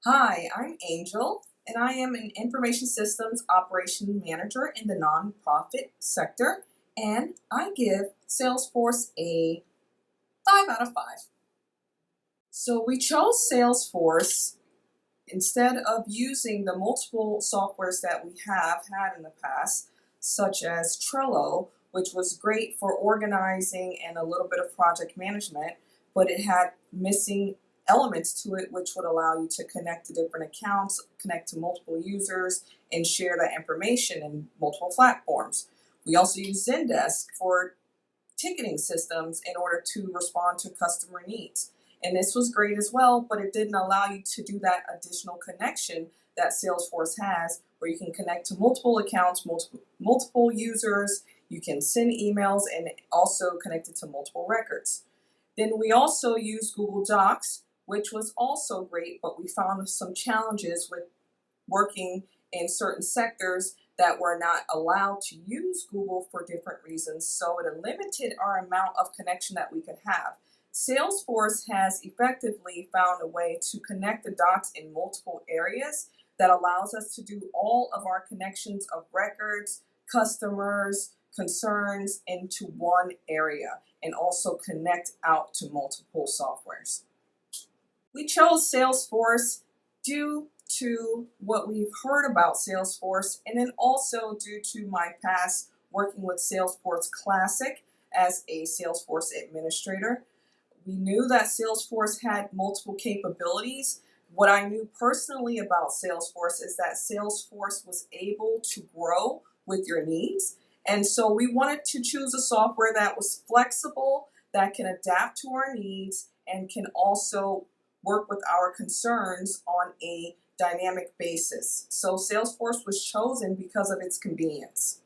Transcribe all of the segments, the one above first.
Hi, I'm Angel, and I am an Information Systems Operation Manager in the nonprofit sector, and I give Salesforce a 5 out of 5. So we chose Salesforce instead of using the multiple softwares that we have had in the past, such as Trello, which was great for organizing and a little bit of project management, but it had missing elements to it, which would allow you to connect to different accounts, connect to multiple users, and share that information in multiple platforms. We also use Zendesk for ticketing systems in order to respond to customer needs. And this was great as well, but it didn't allow you to do that additional connection that Salesforce has, where you can connect to multiple accounts, multiple users, you can send emails, and also connect it to multiple records. Then we also use Google Docs, which was also great, but we found some challenges with working in certain sectors that were not allowed to use Google for different reasons. So it limited our amount of connection that we could have. Salesforce has effectively found a way to connect the dots in multiple areas that allows us to do all of our connections of records, customers, concerns into one area and also connect out to multiple softwares. We chose Salesforce due to what we've heard about Salesforce, and then also due to my past working with Salesforce Classic as a Salesforce administrator. We knew that Salesforce had multiple capabilities. What I knew personally about Salesforce is that Salesforce was able to grow with your needs. And so we wanted to choose a software that was flexible, that can adapt to our needs, and can also work with our concerns on a dynamic basis. So Salesforce was chosen because of its convenience.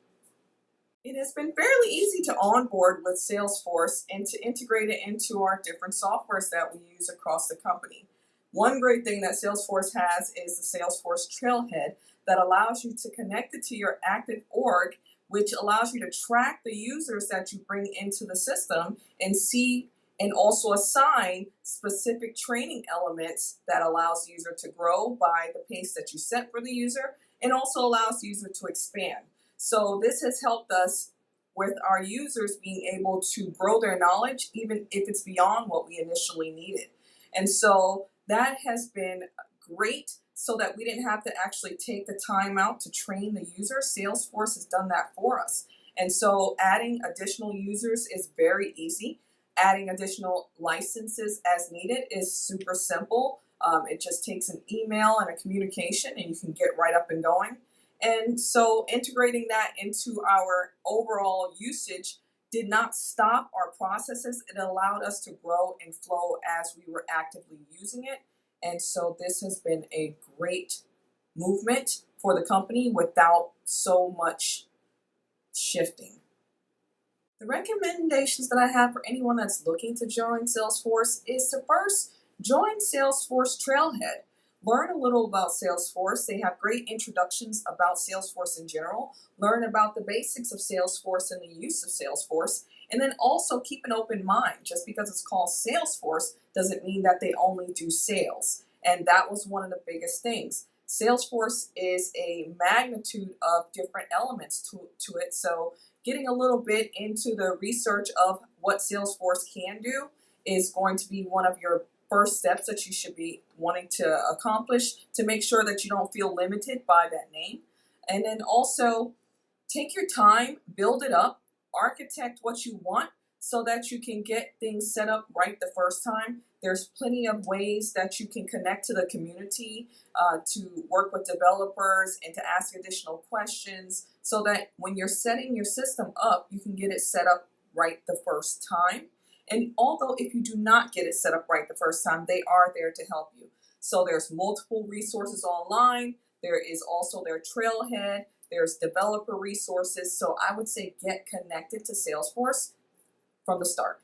It has been fairly easy to onboard with Salesforce and to integrate it into our different softwares that we use across the company. One great thing that Salesforce has is the Salesforce Trailhead that allows you to connect it to your active org, which allows you to track the users that you bring into the system and see and also assign specific training elements that allows the user to grow by the pace that you set for the user and also allows the user to expand. So this has helped us with our users being able to grow their knowledge even if it's beyond what we initially needed. And so that has been great so that we didn't have to actually take the time out to train the user. Salesforce has done that for us. And so adding additional users is very easy. Adding additional licenses as needed is super simple. It just takes an email and a communication and you can get right up and going. And so integrating that into our overall usage did not stop our processes. It allowed us to grow and flow as we were actively using it. And so this has been a great movement for the company without so much shifting. The recommendations that I have for anyone that's looking to join Salesforce is to first join Salesforce Trailhead. Learn a little about Salesforce. They have great introductions about Salesforce in general. Learn about the basics of Salesforce and the use of Salesforce. And then also keep an open mind. Just because it's called Salesforce doesn't mean that they only do sales. And that was one of the biggest things. Salesforce is a magnitude of different elements to it. So getting a little bit into the research of what Salesforce can do is going to be one of your first steps that you should be wanting to accomplish to make sure that you don't feel limited by that name. And then also take your time, build it up, architect what you want so that you can get things set up right the first time. There's plenty of ways that you can connect to the community, to work with developers and to ask additional questions so that when you're setting your system up, you can get it set up right the first time. And although if you do not get it set up right the first time, they are there to help you. So there's multiple resources online. There is also their Trailhead. There's developer resources. So I would say get connected to Salesforce from the start.